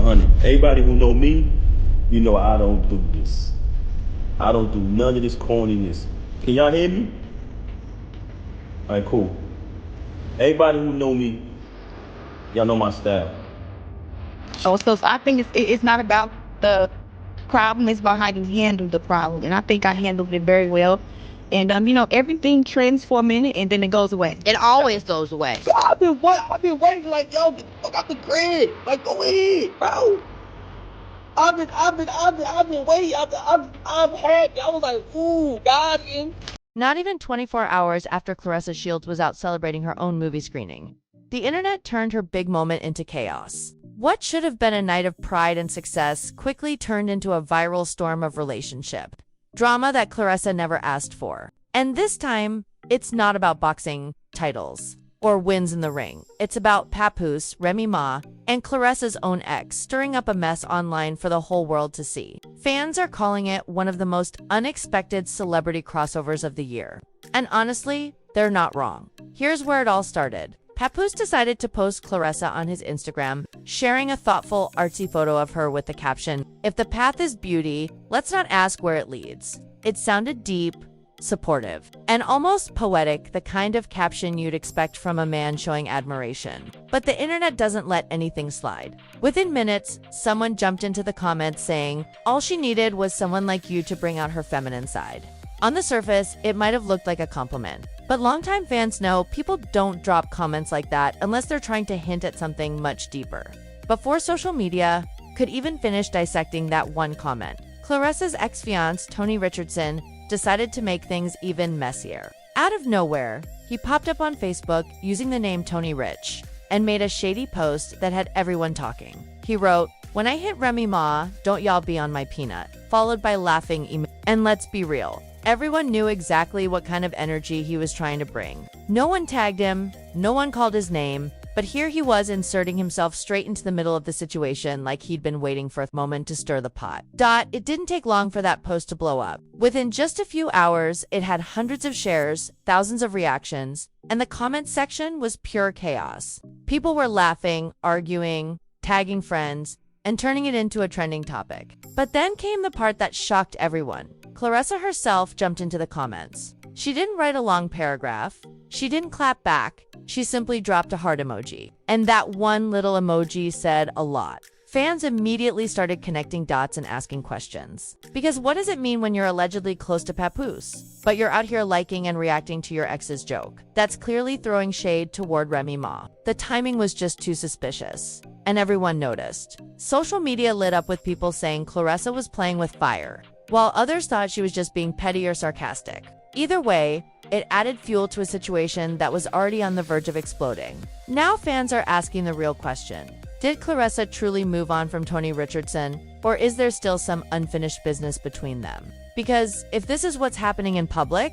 100. Everybody who know me, you know I don't do this. I don't do none of this corniness. Can y'all hear me? All right, cool. Everybody who know me, y'all know my style. So I think it's not about the problem, it's about how you handle the problem. And I think I handled it very well. And everything trends for a minute and then it goes away. It always goes away. I've been waiting like, yo, get the fuck out the grid. Like, go ahead, bro. I've been waiting. I've had. I was like, ooh, God, man. Not even 24 hours after Claressa Shields was out celebrating her own movie screening, the internet turned her big moment into chaos. What should have been a night of pride and success quickly turned into a viral storm of relationship drama that Claressa never asked for. And this time, it's not about boxing titles or wins in the ring. It's about Papoose, Remy Ma, and Claressa's own ex stirring up a mess online for the whole world to see. Fans are calling it one of the most unexpected celebrity crossovers of the year. And honestly, they're not wrong. Here's where it all started. Papoose decided to post Claressa on his Instagram, sharing a thoughtful, artsy photo of her with the caption, "If the path is beauty, let's not ask where it leads." It sounded deep, supportive, and almost poetic, the kind of caption you'd expect from a man showing admiration. But the internet doesn't let anything slide. Within minutes, someone jumped into the comments saying, "All she needed was someone like you to bring out her feminine side." On the surface, it might have looked like a compliment. But longtime fans know people don't drop comments like that unless they're trying to hint at something much deeper. Before social media could even finish dissecting that one comment, Claressa's ex-fiancé, Tony Richardson, decided to make things even messier. Out of nowhere, he popped up on Facebook using the name Tony Rich and made a shady post that had everyone talking. He wrote, "When I hit Remy Ma, don't y'all be on my peanut," followed by laughing email. And let's be real, everyone knew exactly what kind of energy he was trying to bring. No one tagged him, no one called his name, but here he was inserting himself straight into the middle of the situation like he'd been waiting for a moment to stir the pot. It didn't take long for that post to blow up. Within just a few hours, it had hundreds of shares, thousands of reactions, and the comments section was pure chaos. People were laughing, arguing, tagging friends, and turning it into a trending topic. But then came the part that shocked everyone. Claressa herself jumped into the comments. She didn't write a long paragraph. She didn't clap back. She simply dropped a heart emoji. And that one little emoji said a lot. Fans immediately started connecting dots and asking questions. Because what does it mean when you're allegedly close to Papoose, but you're out here liking and reacting to your ex's joke? That's clearly throwing shade toward Remy Ma. The timing was just too suspicious. And everyone noticed. Social media lit up with people saying Claressa was playing with fire, while others thought she was just being petty or sarcastic. Either way, it added fuel to a situation that was already on the verge of exploding. Now fans are asking the real question. Did Claressa truly move on from Tony Richardson, or is there still some unfinished business between them? Because if this is what's happening in public,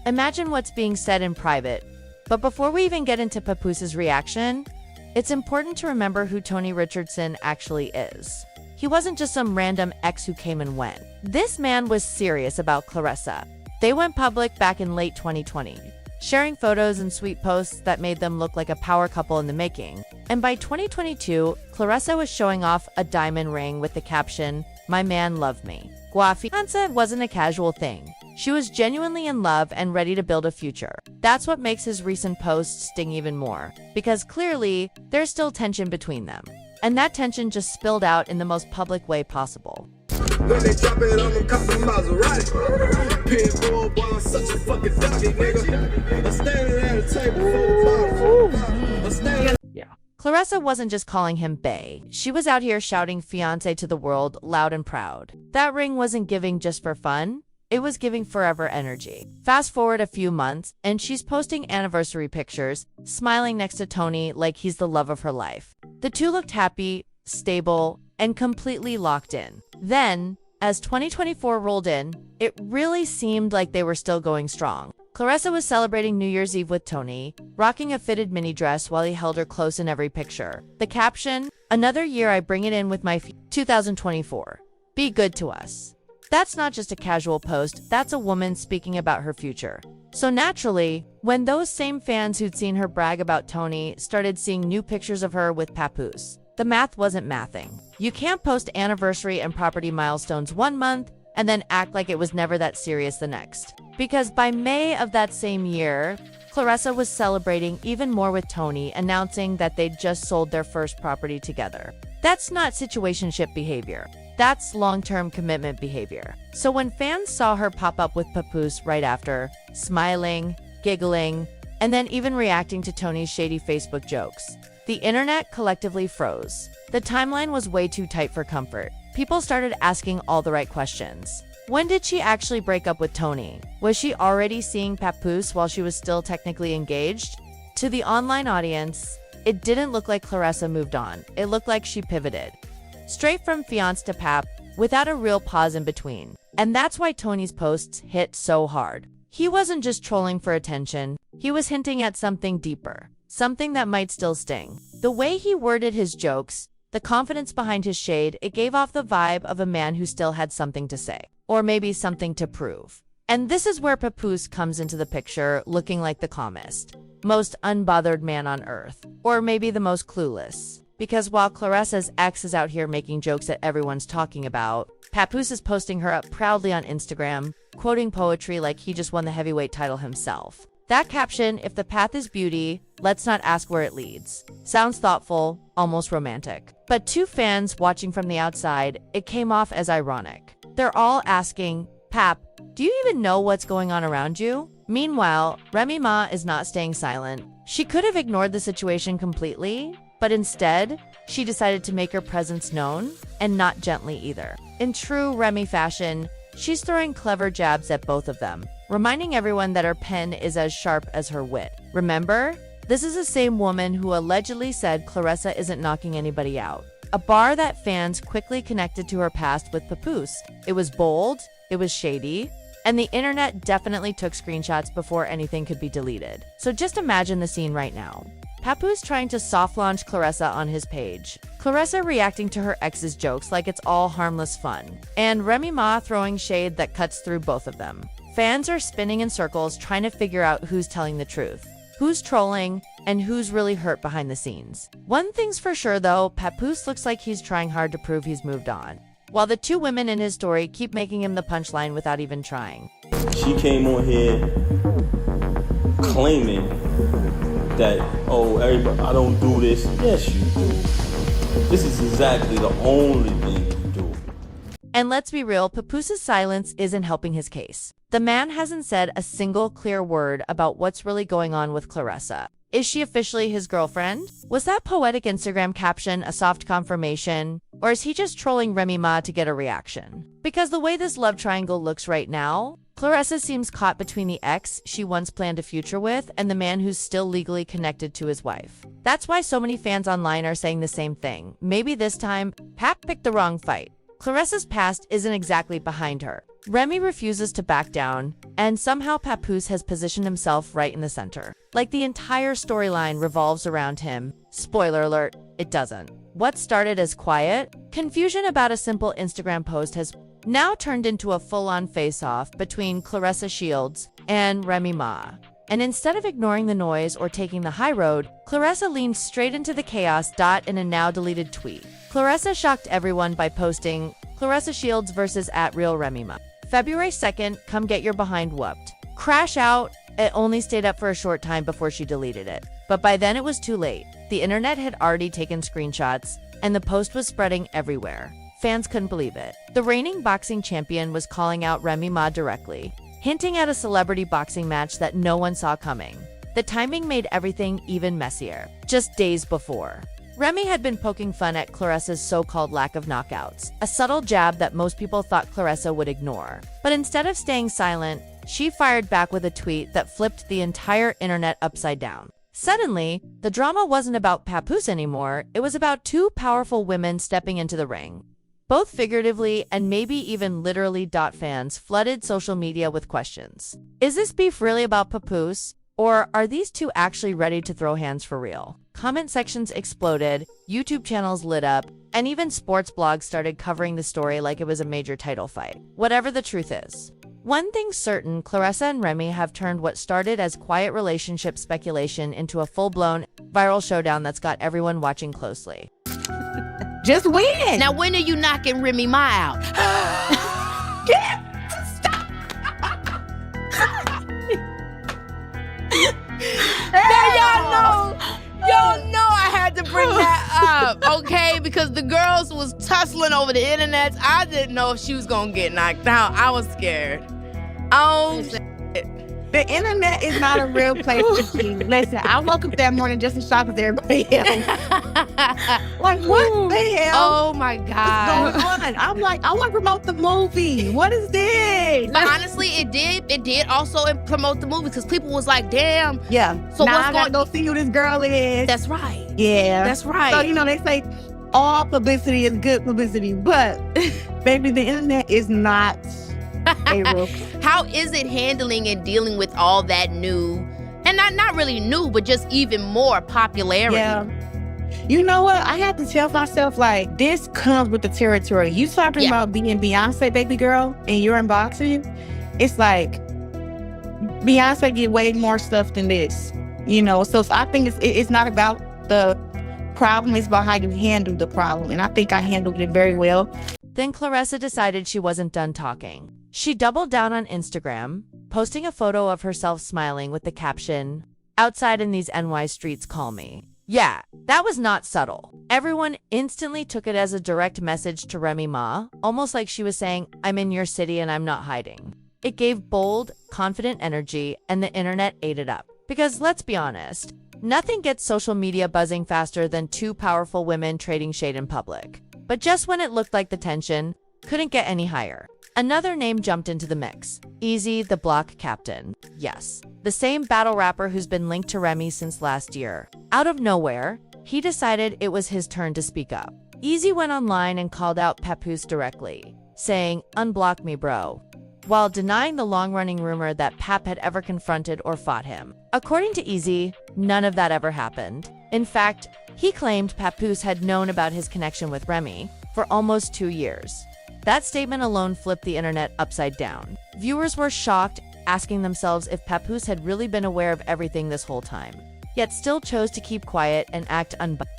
imagine what's being said in private. But before we even get into Papoose's reaction, it's important to remember who Tony Richardson actually is. He wasn't just some random ex who came and went. This man was serious about Claressa. They went public back in late 2020, sharing photos and sweet posts that made them look like a power couple in the making. And by 2022, Claressa was showing off a diamond ring with the caption, "My man loved me." Fiancé wasn't a casual thing. She was genuinely in love and ready to build a future. That's what makes his recent posts sting even more, because clearly, there's still tension between them. And that tension just spilled out in the most public way possible. When they drop it on them copper Maserati, pinball boy, I'm such a fucking doggy, nigga. I'm standing at a table full of bottles. I'm standing. Claressa wasn't just calling him bae. She was out here shouting fiancé to the world loud and proud. That ring wasn't giving just for fun. It was giving forever energy. Fast forward a few months, and she's posting anniversary pictures, smiling next to Tony like he's the love of her life. The two looked happy, stable, and completely locked in. Then, as 2024 rolled in, it really seemed like they were still going strong. Claressa was celebrating New Year's Eve with Tony, rocking a fitted mini dress while he held her close in every picture. The caption, "Another year I bring it in with my 2024. Be good to us." That's not just a casual post, that's a woman speaking about her future. So naturally, when those same fans who'd seen her brag about Tony started seeing new pictures of her with Papoose, the math wasn't mathing. You can't post anniversary and property milestones one month and then act like it was never that serious the next. Because by May of that same year, Claressa was celebrating even more with Tony, announcing that they'd just sold their first property together. That's not situationship behavior. That's long-term commitment behavior. So when fans saw her pop up with Papoose right after, smiling, giggling, and then even reacting to Tony's shady Facebook jokes, the internet collectively froze. The timeline was way too tight for comfort. People started asking all the right questions. When did she actually break up with Tony? Was she already seeing Papoose while she was still technically engaged? To the online audience, it didn't look like Claressa moved on. It looked like she pivoted. Straight from fiancé to pap, without a real pause in between. And that's why Tony's posts hit so hard. He wasn't just trolling for attention, he was hinting at something deeper. Something that might still sting. The way he worded his jokes, the confidence behind his shade, it gave off the vibe of a man who still had something to say. Or maybe something to prove. And this is where Papoose comes into the picture, looking like the calmest, most unbothered man on earth. Or maybe the most clueless. Because while Claressa's ex is out here making jokes that everyone's talking about, Papoose is posting her up proudly on Instagram, quoting poetry like he just won the heavyweight title himself. That caption, "If the path is beauty, let's not ask where it leads," sounds thoughtful, almost romantic. But to fans watching from the outside, it came off as ironic. They're all asking, "Pap, do you even know what's going on around you?" Meanwhile, Remy Ma is not staying silent. She could have ignored the situation completely, but instead, she decided to make her presence known, and not gently either. In true Remy fashion, she's throwing clever jabs at both of them, reminding everyone that her pen is as sharp as her wit. Remember, this is the same woman who allegedly said Claressa isn't knocking anybody out. A bar that fans quickly connected to her past with Papoose. It was bold, it was shady, and the internet definitely took screenshots before anything could be deleted. So just imagine the scene right now. Papoose trying to soft launch Claressa on his page. Claressa reacting to her ex's jokes like it's all harmless fun. And Remy Ma throwing shade that cuts through both of them. Fans are spinning in circles trying to figure out who's telling the truth, who's trolling, and who's really hurt behind the scenes. One thing's for sure though, Papoose looks like he's trying hard to prove he's moved on, while the two women in his story keep making him the punchline without even trying. She came on here claiming that, oh, everybody, I don't do this. Yes, you do. This is exactly the only thing you do. And let's be real, Papoose's silence isn't helping his case. The man hasn't said a single clear word about what's really going on with Claressa. Is she officially his girlfriend? Was that poetic Instagram caption a soft confirmation? Or is he just trolling Remy Ma to get a reaction? Because the way this love triangle looks right now, Claressa seems caught between the ex she once planned a future with and the man who's still legally connected to his wife. That's why so many fans online are saying the same thing. Maybe this time, Pap picked the wrong fight. Claressa's past isn't exactly behind her. Remy refuses to back down, and somehow Papoose has positioned himself right in the center. Like the entire storyline revolves around him. Spoiler alert, it doesn't. What started as quiet confusion about a simple Instagram post has now turned into a full-on face-off between Claressa Shields and Remy Ma. And instead of ignoring the noise or taking the high road, Claressa leaned straight into the chaos. In a now-deleted tweet. Claressa shocked everyone by posting, "Claressa Shields versus @RealRemyMa. February 2nd, come get your behind whooped." Crash out, it only stayed up for a short time before she deleted it. But by then it was too late. The internet had already taken screenshots, and the post was spreading everywhere. Fans couldn't believe it. The reigning boxing champion was calling out Remy Ma directly, hinting at a celebrity boxing match that no one saw coming. The timing made everything even messier. Just days before, Remy had been poking fun at Claressa's so-called lack of knockouts, a subtle jab that most people thought Claressa would ignore. But instead of staying silent, she fired back with a tweet that flipped the entire internet upside down. Suddenly, the drama wasn't about Papoose anymore, it was about two powerful women stepping into the ring. Both figuratively and maybe even literally. Fans flooded social media with questions. Is this beef really about Papoose? Or are these two actually ready to throw hands for real? Comment sections exploded, YouTube channels lit up, and even sports blogs started covering the story like it was a major title fight. Whatever the truth is. One thing's certain, Claressa and Remy have turned what started as quiet relationship speculation into a full-blown, viral showdown that's got everyone watching closely. Just win. Now, when are you knocking Remy Ma out? Stop. Now, y'all know I had to bring that up, okay? Because the girls was tussling over the internet. I didn't know if she was gonna get knocked out. I was scared. Oh, shit. The internet is not a real place to be. Listen, I woke up that morning just as shocked as everybody else. Like, what the hell? Oh my God. What's going on? I'm like, I want to promote the movie. What is this? But honestly, it did also promote the movie because people was like, damn. Yeah. So now what's I gotta go see who this girl is. That's right. Yeah. That's right. So, they say all publicity is good publicity, but baby, the internet is not a real. How is it handling and dealing with all that new, and not really new, but just even more popularity? Yeah. You know what? I have to tell myself, like, this comes with the territory. You talking about being Beyonce, baby girl, and you're in boxing? It's like, Beyonce get way more stuff than this, So I think it's not about the problem, it's about how you handle the problem. And I think I handled it very well. Then Claressa decided she wasn't done talking. She doubled down on Instagram, posting a photo of herself smiling with the caption, "Outside in these NY streets, call me." Yeah, that was not subtle. Everyone instantly took it as a direct message to Remy Ma, almost like she was saying, "I'm in your city and I'm not hiding." It gave bold, confident energy, and the internet ate it up. Because let's be honest, nothing gets social media buzzing faster than two powerful women trading shade in public. But just when it looked like the tension couldn't get any higher, another name jumped into the mix. Easy, the block captain. Yes, the same battle rapper who's been linked to Remy since last year. Out of nowhere, he decided it was his turn to speak up. Easy went online and called out Papoose directly, saying, "Unblock me, bro," while denying the long-running rumor that Pap had ever confronted or fought him. According to Easy, none of that ever happened. In fact, he claimed Papoose had known about his connection with Remy for almost 2 years. That statement alone flipped the internet upside down. Viewers were shocked, asking themselves if Papoose had really been aware of everything this whole time, yet still chose to keep quiet and act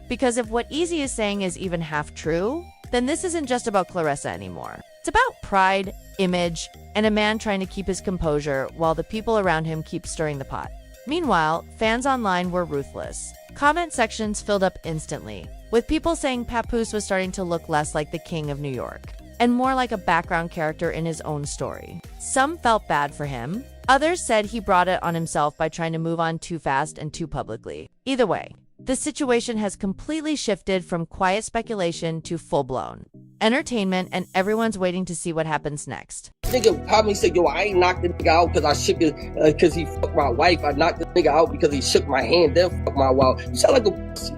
because if what Easy is saying is even half true, then this isn't just about Claressa anymore. It's about pride, image, and a man trying to keep his composure while the people around him keep stirring the pot. Meanwhile, fans online were ruthless. Comment sections filled up instantly, with people saying Papoose was starting to look less like the king of New York and more like a background character in his own story. Some felt bad for him. Others said he brought it on himself by trying to move on too fast and too publicly. Either way, the situation has completely shifted from quiet speculation to full-blown entertainment, and everyone's waiting to see what happens next. Nigga probably said, "Yo, I ain't knocked the nigga out because I shook his, because he fucked my wife. I knocked the nigga out because he shook my hand, then fucked my wife." You sound like a pussy.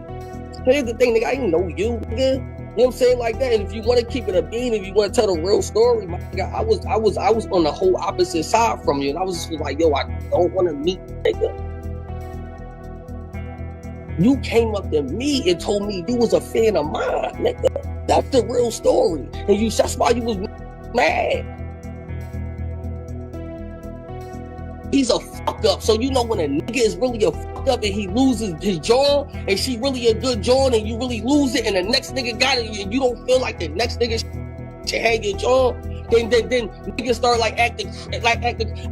Here's the thing, nigga, I didn't know you, nigga. You know what I'm saying? Like that. And if you want to keep it a beam, if you want to tell the real story, my nigga, I was on the whole opposite side from you. And I was just like, yo, I don't want to meet nigga. You came up to me and told me you was a fan of mine, nigga. That's the real story. And that's why you was mad. He's a fuck up. So you know when a nigga is really a fuck up and he loses his jaw and she really a good jaw and you really lose it and the next nigga got it and you don't feel like the next nigga should have your jaw, then niggas start like acting.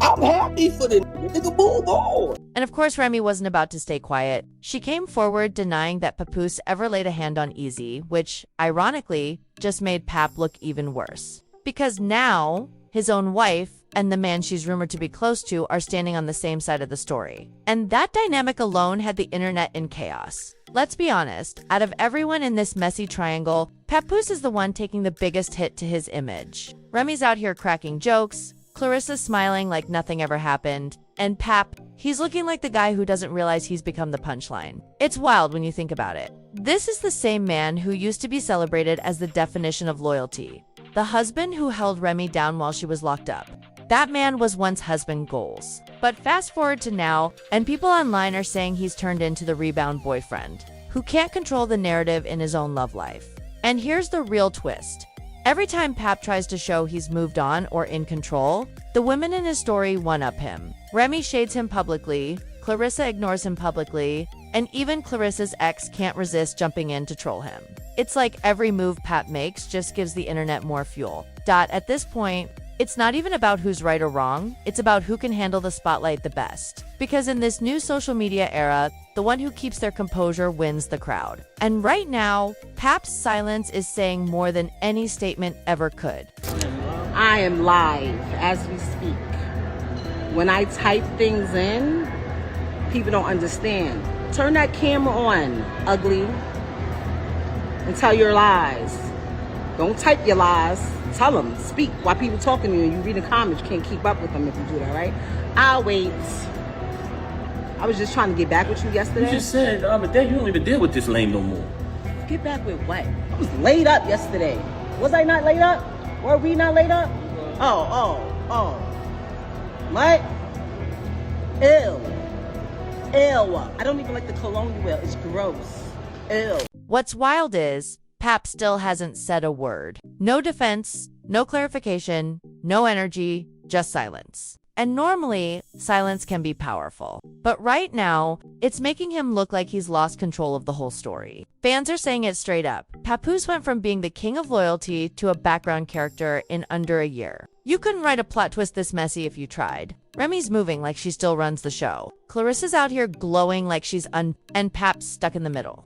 I'm happy for the nigga, move on. And of course, Remy wasn't about to stay quiet. She came forward denying that Papoose ever laid a hand on Easy, which, ironically, just made Pap look even worse. Because now, his own wife and the man she's rumored to be close to are standing on the same side of the story. And that dynamic alone had the internet in chaos. Let's be honest, out of everyone in this messy triangle, Papoose is the one taking the biggest hit to his image. Remy's out here cracking jokes, Claressa's smiling like nothing ever happened, and Pap, he's looking like the guy who doesn't realize he's become the punchline. It's wild when you think about it. This is the same man who used to be celebrated as the definition of loyalty. The husband who held Remy down while she was locked up. That man was once husband goals. But fast forward to now, and people online are saying he's turned into the rebound boyfriend, who can't control the narrative in his own love life. And here's the real twist. Every time Pap tries to show he's moved on or in control, the women in his story one-up him. Remy shades him publicly, Claressa ignores him publicly, and even Claressa's ex can't resist jumping in to troll him. It's like every move Pap makes just gives the internet more fuel. At this point, it's not even about who's right or wrong, it's about who can handle the spotlight the best. Because in this new social media era, the one who keeps their composure wins the crowd. And right now, Pap's silence is saying more than any statement ever could. I am live as we speak. When I type things in, people don't understand. Turn that camera on, ugly, and tell your lies. Don't type your lies. Tell them. Speak while people talking to you and you read the comments. You can't keep up with them if you do that, right? I'll wait. I was just trying to get back with you yesterday. You just said the other day you don't even deal with this lame no more. Get back with what? I was laid up yesterday. Was I not laid up? Were we not laid up? Oh. What? Ew. I don't even like the cologne you wear. It's gross. Ew. What's wild is, Pap still hasn't said a word. No defense, no clarification, no energy, just silence. And normally, silence can be powerful. But right now, it's making him look like he's lost control of the whole story. Fans are saying it straight up. Papoose went from being the king of loyalty to a background character in under a year. You couldn't write a plot twist this messy if you tried. Remy's moving like she still runs the show. Clarissa's out here glowing like she's and Pap's stuck in the middle.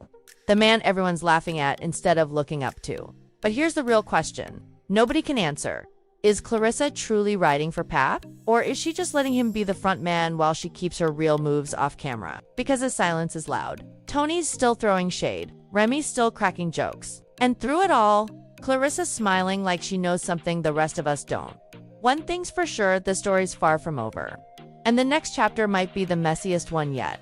The man everyone's laughing at instead of looking up to. But here's the real question. Nobody can answer. Is Claressa truly riding for Pap? Or is she just letting him be the front man while she keeps her real moves off camera? Because his silence is loud. Tony's still throwing shade. Remy's still cracking jokes. And through it all, Clarissa's smiling like she knows something the rest of us don't. One thing's for sure, the story's far from over. And the next chapter might be the messiest one yet.